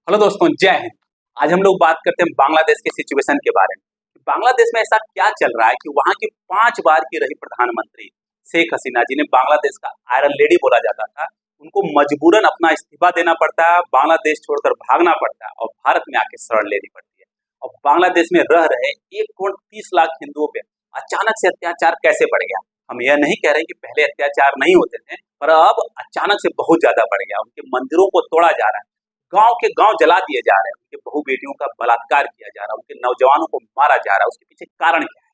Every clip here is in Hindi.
हेलो दोस्तों, जय हिंद। आज हम लोग बात करते हैं बांग्लादेश के सिचुएशन के बारे में। बांग्लादेश में ऐसा क्या चल रहा है कि वहां की 5 बार की रही प्रधानमंत्री शेख हसीना, जिन्हें बांग्लादेश का आयरन लेडी बोला जाता था, उनको मजबूरन अपना इस्तीफा देना पड़ता है, बांग्लादेश छोड़कर भागना पड़ता है और भारत में आके शरण लेनी पड़ती है। और बांग्लादेश में रह रहे 1 करोड़ 30 लाख हिंदुओं पे अचानक से अत्याचार कैसे बढ़ गया। हम यह नहीं कह रहे कि पहले अत्याचार नहीं होते थे, पर अब अचानक से बहुत ज्यादा बढ़ गया। उनके मंदिरों को तोड़ा जा रहा है, गांव के गांव जला दिए जा रहे हैं, उनके बहू बेटियों का बलात्कार किया जा रहा है, उनके नौजवानों को मारा जा रहा है। उसके पीछे कारण क्या है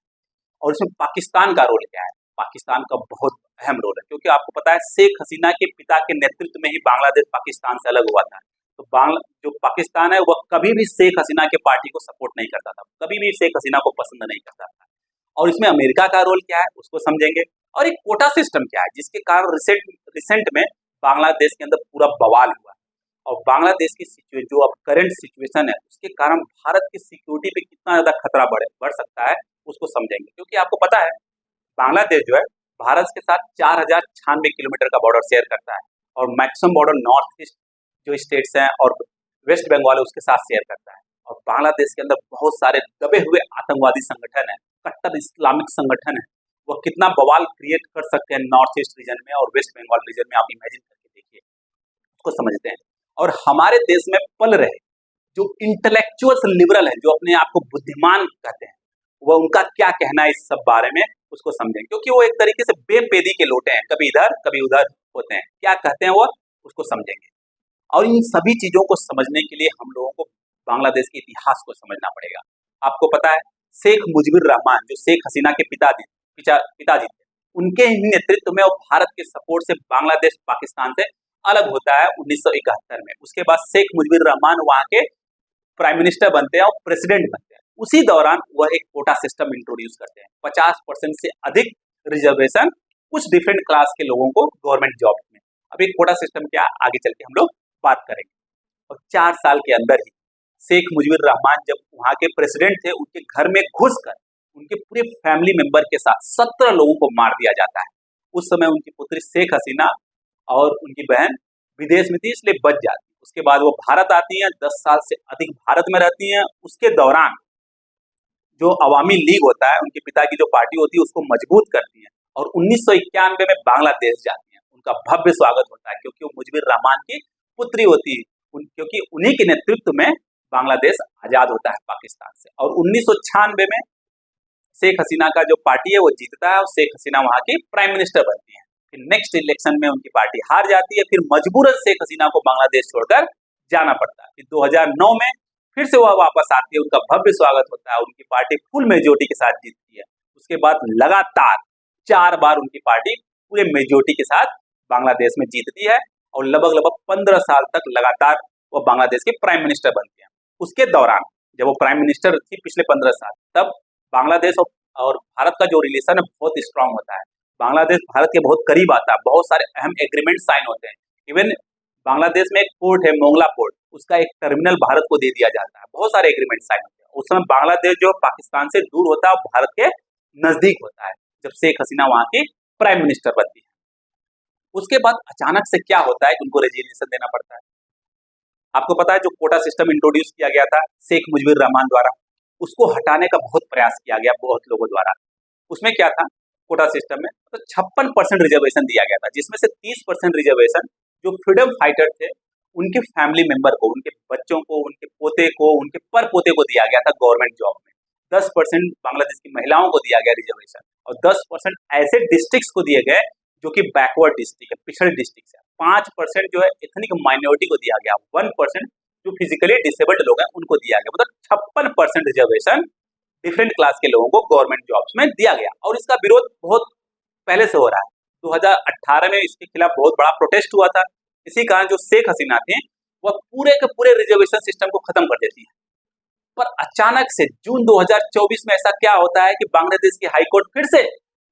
और इसमें पाकिस्तान का रोल क्या है? पाकिस्तान का बहुत अहम रोल है, क्योंकि आपको पता है शेख हसीना के पिता के नेतृत्व में ही बांग्लादेश पाकिस्तान से अलग हुआ था। तो जो पाकिस्तान है वह कभी भी शेख हसीना के पार्टी को सपोर्ट नहीं करता था, कभी भी शेख हसीना को पसंद नहीं करता था। और इसमें अमेरिका का रोल क्या है उसको समझेंगे, और एक कोटा सिस्टम क्या है जिसके कारण रिसेंट में बांग्लादेश के अंदर पूरा बवाल हुआ। और बांग्लादेश की जो अब करंट सिचुएशन है उसके कारण भारत की सिक्योरिटी पे कितना ज्यादा खतरा बढ़ सकता है उसको समझेंगे। क्योंकि आपको पता है बांग्लादेश जो है भारत के साथ 4096 किलोमीटर का बॉर्डर शेयर करता है, और मैक्सिमम बॉर्डर नॉर्थ ईस्ट जो स्टेट्स हैं और वेस्ट बंगाल है उसके साथ शेयर करता है। और बांग्लादेश के अंदर बहुत सारे दबे हुए आतंकवादी संगठन है, कट्टर इस्लामिक संगठन है। वो कितना बवाल क्रिएट कर सकते हैं नॉर्थ ईस्ट रीजन में और वेस्ट बंगाल रीजन में, आप इमेजिन करके देखिए, उसको समझते हैं। और हमारे देश में पल रहे जो इंटेलेक्चुअल्स लिबरल है, जो अपने आप को बुद्धिमान कहते हैं, वह उनका क्या कहना है इस सब बारे में उसको समझें। क्योंकि वो एक तरीके से बेपेदी के लोटे हैं, कभी इधर कभी उधर होते हैं। क्या कहते हैं वो उसको समझेंगे। और इन सभी चीजों को समझने के लिए हम लोगों को बांग्लादेश के इतिहास को समझना पड़ेगा। आपको पता है शेख मुजीबुर रहमान जो शेख हसीना के पिताजी थे, उनके ही नेतृत्व में और भारत के सपोर्ट से बांग्लादेश पाकिस्तान से अलग होता है 1971 में। उसके बाद शेख मुजीबुर रहमान वहां के प्राइम मिनिस्टर बनते हैं और प्रेसिडेंट बनते हैं। उसी दौरान वह एक कोटा सिस्टम इंट्रोड्यूस करते हैं, 50% से अधिक रिजर्वेशन कुछ डिफरेंट क्लास के लोगों को गवर्नमेंट जॉब में। अब एक कोटा सिस्टम क्या आगे चल के हम लोग बात करेंगे। और 4 साल के अंदर ही शेख मुजीबुर रहमान जब वहां के प्रेसिडेंट थे, उनके घर में घुसकर उनके पूरे फैमिली मेंबर के साथ 17 लोगों को मार दिया जाता है। उस समय उनकी पुत्री शेख हसीना और उनकी बहन विदेश में थी, इसलिए बच जाती है। उसके बाद वो भारत आती हैं, 10 साल से अधिक भारत में रहती हैं। उसके दौरान जो अवामी लीग होता है, उनके पिता की जो पार्टी होती है, उसको मजबूत करती है और 1991 में बांग्लादेश जाती हैं। उनका भव्य स्वागत होता है क्योंकि वो मुजीबुर रहमान की पुत्री होती है, क्योंकि उन्हीं के नेतृत्व में बांग्लादेश आजाद होता है पाकिस्तान से। और 1996 में शेख हसीना का जो पार्टी है वो जीतता है और शेख हसीना वहां की प्राइम मिनिस्टर बनती है। फिर नेक्स्ट इलेक्शन में उनकी पार्टी हार जाती है, फिर मजबूरन शेख हसीना को बांग्लादेश छोड़कर जाना पड़ता है। फिर 2009 में फिर से वह वापस आती है, उनका भव्य स्वागत होता है, उनकी पार्टी फुल मेजोरिटी के साथ जीतती है। उसके बाद लगातार 4 बार उनकी पार्टी पूरे मेजोरिटी के साथ बांग्लादेश में जीतती है और लगभग 15 साल तक लगातार वो बांग्लादेश के प्राइम मिनिस्टर बनती है। उसके दौरान जब वो प्राइम मिनिस्टर थी पिछले 15 साल, तब बांग्लादेश और भारत का जो रिलेशन है बहुत स्ट्रांग होता है। बांग्लादेश भारत के बहुत करीब आता है, बहुत सारे अहम एग्रीमेंट साइन होते हैं। इवन बांग्लादेश में एक पोर्ट है मोंगला पोर्ट, उसका एक टर्मिनल भारत को दे दिया जाता है। बहुत सारे एग्रीमेंट साइन होते हैं। उस समय बांग्लादेश जो पाकिस्तान से दूर होता है और भारत के नजदीक होता है, जब शेख हसीना वहां की प्राइम मिनिस्टर बनती है। उसके बाद अचानक से क्या होता है कि उनको रेजिग्नेशन देना पड़ता है। आपको पता है जो कोटा सिस्टम इंट्रोड्यूस किया गया था शेख मुजीबुर रहमान द्वारा, उसको हटाने का बहुत प्रयास किया गया बहुत लोगों द्वारा। उसमें क्या था कोटा सिस्टम में, तो 56% रिजर्वेशन दिया गया था, जिसमें से 30% रिजर्वेशन जो फ्रीडम फाइटर थे उनके फैमिली मेंबर को, उनके बच्चों को, उनके पोते को, उनके पर पोते को दिया गया था गवर्नमेंट जॉब में। 10% बांग्लादेश की महिलाओं को दिया गया रिजर्वेशन, और 10% ऐसे डिस्ट्रिक्ट्स को दिए गए जो कि बैकवर्ड डिस्ट्रिक्ट है, पिछड़े डिस्ट्रिक्ट है। 5% जो है एथनिक माइनॉरिटी को दिया गया, 1% जो फिजिकली डिसेबल्ड लोग हैं उनको दिया गया। मतलब 56% रिजर्वेशन डिफरेंट क्लास के लोगों को गवर्नमेंट जॉब्स में दिया गया। और इसका विरोध बहुत पहले से हो रहा है। 2018 में इसके खिलाफ बहुत बड़ा प्रोटेस्ट हुआ था। इसी कारण जो शेख हसीना थे वह पूरे के पूरे रिजर्वेशन सिस्टम को खत्म कर देती है। पर अचानक से जून 2024 में ऐसा क्या होता है कि बांग्लादेश की हाईकोर्ट फिर से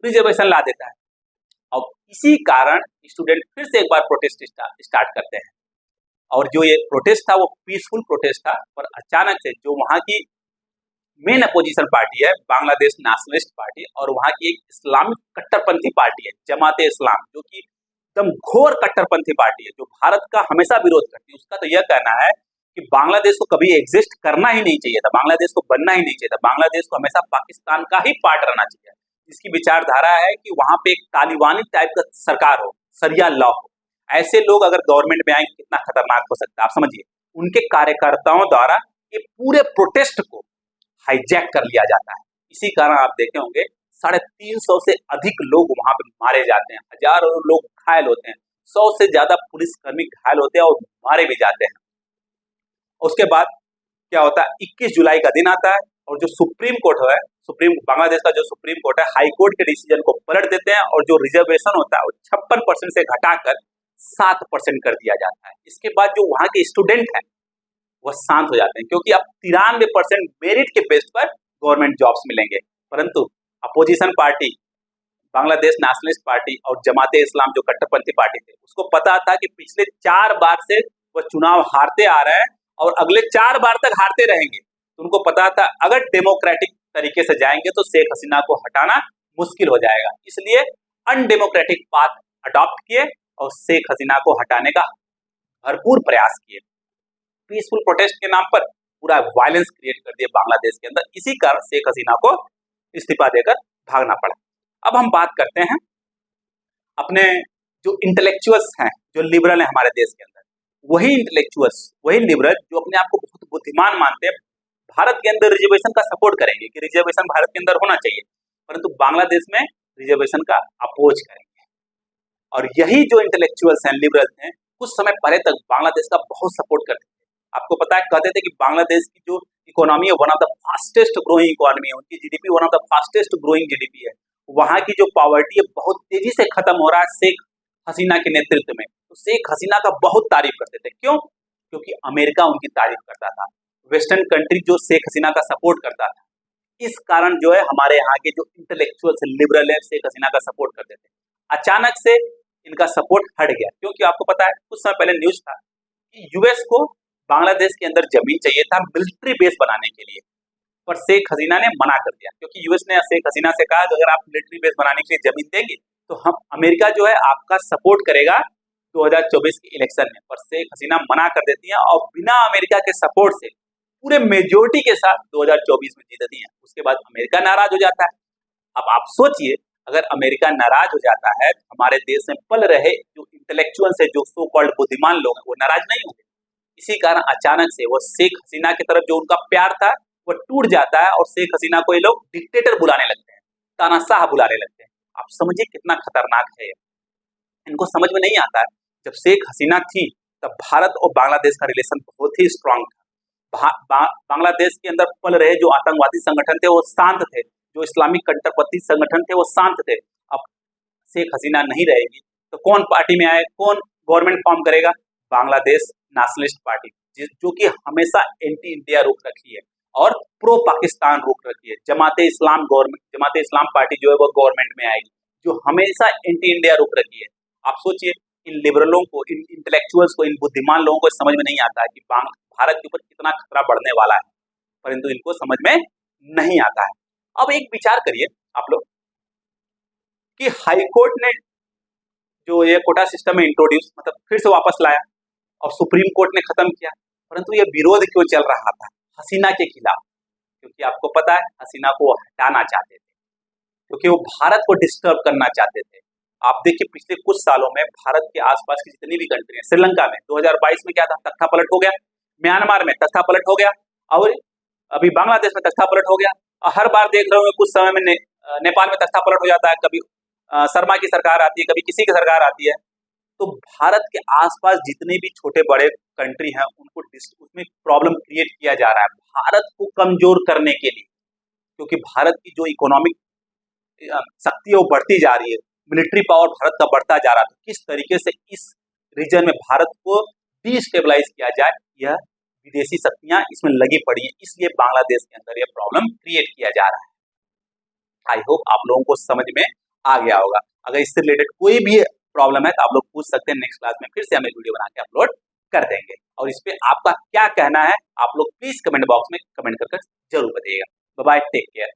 रिजर्वेशन ला देता है, और इसी कारण स्टूडेंट फिर से एक बार प्रोटेस्ट स्टार्ट करते हैं। और जो ये प्रोटेस्ट था वो पीसफुल प्रोटेस्ट था, पर अचानक से जो वहां की मेन अपोजिशन पार्टी है बांग्लादेश नेशनलिस्ट पार्टी, और वहां की एक इस्लामिक कट्टरपंथी पार्टी है जमाते इस्लाम, जो कि एकदम घोर कट्टरपंथी पार्टी है, जो भारत का हमेशा विरोध करती है। उसका तो यह कहना है कि कि बांग्लादेश को कभी एग्जिस्ट करना ही नहीं चाहिए था, बांग्लादेश को बनना ही नहीं चाहिए था, बांग्लादेश को हमेशा पाकिस्तान का ही पार्ट रहना चाहिए। इसकी विचारधारा है कि वहां पे एक तालिबानी टाइप का सरकार हो, सरिया लॉ हो। ऐसे लोग अगर गवर्नमेंट में आएंगे कितना खतरनाक हो सकता है आप समझिए। उनके कार्यकर्ताओं द्वारा ये पूरे प्रोटेस्ट को हाईजैक कर लिया जाता है। इसी कारण आप देखे होंगे 350 से अधिक लोग वहां पे मारे जाते हैं, हजारों लोग घायल होते हैं, 100 से ज्यादा पुलिसकर्मी घायल होते हैं और मारे भी जाते हैं। उसके बाद क्या होता है, 21 जुलाई का दिन आता है और जो सुप्रीम कोर्ट है, बांग्लादेश का जो सुप्रीम कोर्ट है, हाई कोर्ट के डिसीजन को पलट देते हैं और जो रिजर्वेशन होता है वो 56% से घटाकर 7% कर दिया जाता है। इसके बाद जो वहां के स्टूडेंट हैं वह शांत हो जाते हैं, क्योंकि अब 93% मेरिट के बेस पर गवर्नमेंट जॉब्स मिलेंगे। परंतु opposition party Bangladesh nationalist party और जमाते इस्लाम जो कट्टरपंथी पार्टी थे, उसको पता था कि पिछले 4 बार से वह चुनाव हारते आ रहे हैं और अगले 4 बार तक हारते रहेंगे। तो उनको पता था अगर डेमोक्रेटिक तरीके से जाएंगे तो शेख हसीना को हटाना मुश्किल हो जाएगा, इसलिए अनडेमोक्रेटिक पाथ अडॉप्ट किए और शेख हसीना को हटाने का भरपूर प्रयास किए। पीसफुल प्रोटेस्ट के नाम पर पूरा वायलेंस क्रिएट कर दिया बांग्लादेश के अंदर। इसी कारण शेख हसीना को इस्तीफा देकर भागना पड़ा। अब हम बात करते हैं अपने जो इंटेलेक्चुअल्स हैं, जो लिबरल हैं हमारे देश के अंदर, वही इंटेलेक्चुअल्स, वही लिबरल जो अपने आप को बहुत बुद्धिमान मानते हैं, भारत के अंदर रिजर्वेशन का सपोर्ट करेंगे कि रिजर्वेशन भारत के अंदर होना चाहिए, परंतु बांग्लादेश में रिजर्वेशन का अपोज करेंगे। और यही जो इंटेलेक्चुअल्स हैं, लिबरल्स हैं, कुछ समय पहले तक बांग्लादेश का बहुत सपोर्ट करते थे। आपको पता है, कहते थे कि बांग्लादेश की जो इकोनॉमी है one of the fastest growing economy है, उनकी GDP one of the fastest growing GDP है। वहां की जो पॉवर्टी है बहुत तेजी से खत्म हो रहा है शेख हसीना के नेतृत्व में। तो शेख हसीना का बहुत तारीफ करते थे। क्यों? क्योंकि अमेरिका उनकी तारीफ करता था, वेस्टर्न कंट्री जो शेख हसीना का सपोर्ट करता था। इस कारण जो है हमारे यहाँ के जो इंटेलेक्चुअल्स लिबरल है शेख हसीना का सपोर्ट करते थे। अचानक से इनका सपोर्ट हट गया, क्योंकि आपको पता है कुछ समय पहले न्यूज था कि यूएस को बांग्लादेश के अंदर जमीन चाहिए था मिलिट्री बेस बनाने के लिए, पर शेख हसीना ने मना कर दिया, क्योंकि यूएस ने शेख हसीना से कहा कि अगर आप मिलिट्री बेस बनाने के लिए जमीन देंगे तो हम अमेरिका जो है आपका सपोर्ट करेगा 2024 के इलेक्शन में। पर शेख हसीना मना कर देती है और बिना अमेरिका के सपोर्ट से पूरे मेजोरिटी के साथ 2024 में जीतती है। उसके बाद अमेरिका नाराज हो जाता है। अब आप सोचिए, अगर अमेरिका नाराज हो जाता है तो हमारे देश में पल रहे जो इंटेलेक्चुअल्स है, जो सो कॉल्ड बुद्धिमान लोग हैं, वो नाराज नहीं होंगे। इसी कारण अचानक से वो शेख हसीना की तरफ जो उनका प्यार था वो टूट जाता है और शेख हसीना को ये लोग डिक्टेटर बुलाने लगते हैं, तानाशाह बुलाने लगते हैं। आप समझिए कितना खतरनाक है ये। इनको समझ में नहीं आता है, जब शेख हसीना थी तब भारत और बांग्लादेश का रिलेशन बहुत ही स्ट्रांग था। बांग्लादेश के अंदर पल रहे जो आतंकवादी संगठन थे वो शांत थे, जो इस्लामिक कट्टरपंथी संगठन थे वो शांत थे। अब शेख हसीना नहीं रहेगी तो कौन पार्टी में आए, कौन गवर्नमेंट फॉर्म करेगा? बांग्लादेश नेशनलिस्ट पार्टी, जो कि हमेशा एंटी इंडिया रुख रखी है और प्रो पाकिस्तान रुख रखी है। जमाते इस्लाम पार्टी जो है वो गवर्नमेंट में आएगी, जो हमेशा एंटी इंडिया रुख रखी है। आप सोचिए, इन लिबरलों को, इन इंटेलेक्चुअल्स को, इन बुद्धिमान लोगों को समझ में नहीं आता है कि भारत के ऊपर कितना खतरा बढ़ने वाला है, परंतु इनको समझ में नहीं आता है। अब एक विचार करिए आप लोग कि हाईकोर्ट ने जो ये कोटा सिस्टम में इंट्रोड्यूस, मतलब फिर से वापस लाया और सुप्रीम कोर्ट ने खत्म किया, परंतु ये विरोध क्यों चल रहा था? हसीना के खिलाफ। क्योंकि आपको पता है हसीना को हटाना चाहते थे, क्योंकि वो भारत को डिस्टर्ब करना चाहते थे। आप देखिए पिछले कुछ सालों में भारत के आसपास की जितनी भी कंट्री है, श्रीलंका में 2022 में क्या था, तख्ता पलट हो गया, म्यांमार में तख्ता पलट हो गया और अभी बांग्लादेश में तख्ता पलट हो गया। हर बार देख रहे होंगे कुछ समय में नेपाल में तख्ता पलट हो जाता है, कभी शर्मा की सरकार आती है, कभी किसी की सरकार आती है। तो भारत के आसपास जितने भी छोटे बड़े कंट्री हैं उनको उसमें प्रॉब्लम क्रिएट किया जा रहा है भारत को कमजोर करने के लिए, क्योंकि भारत की जो इकोनॉमिक शक्ति है वो बढ़ती जा रही है, मिलिट्री पावर भारत का बढ़ता जा रहा है। तो किस तरीके से इस रीजन में भारत को डिस्टेबलाइज किया जाए, यह विदेशी शक्तियां इसमें लगी पड़ी है, इसलिए बांग्लादेश के अंदर यह प्रॉब्लम क्रिएट किया जा रहा है। आई होप आप लोगों को समझ में आ गया होगा। अगर इससे रिलेटेड कोई भी प्रॉब्लम है तो आप लोग पूछ सकते हैं, नेक्स्ट क्लास में फिर से हम एक वीडियो बना के अपलोड कर देंगे। और इस पे आपका क्या कहना है आप लोग प्लीज कमेंट बॉक्स में कमेंट करके जरूर बताइएगा। Bye bye, take care.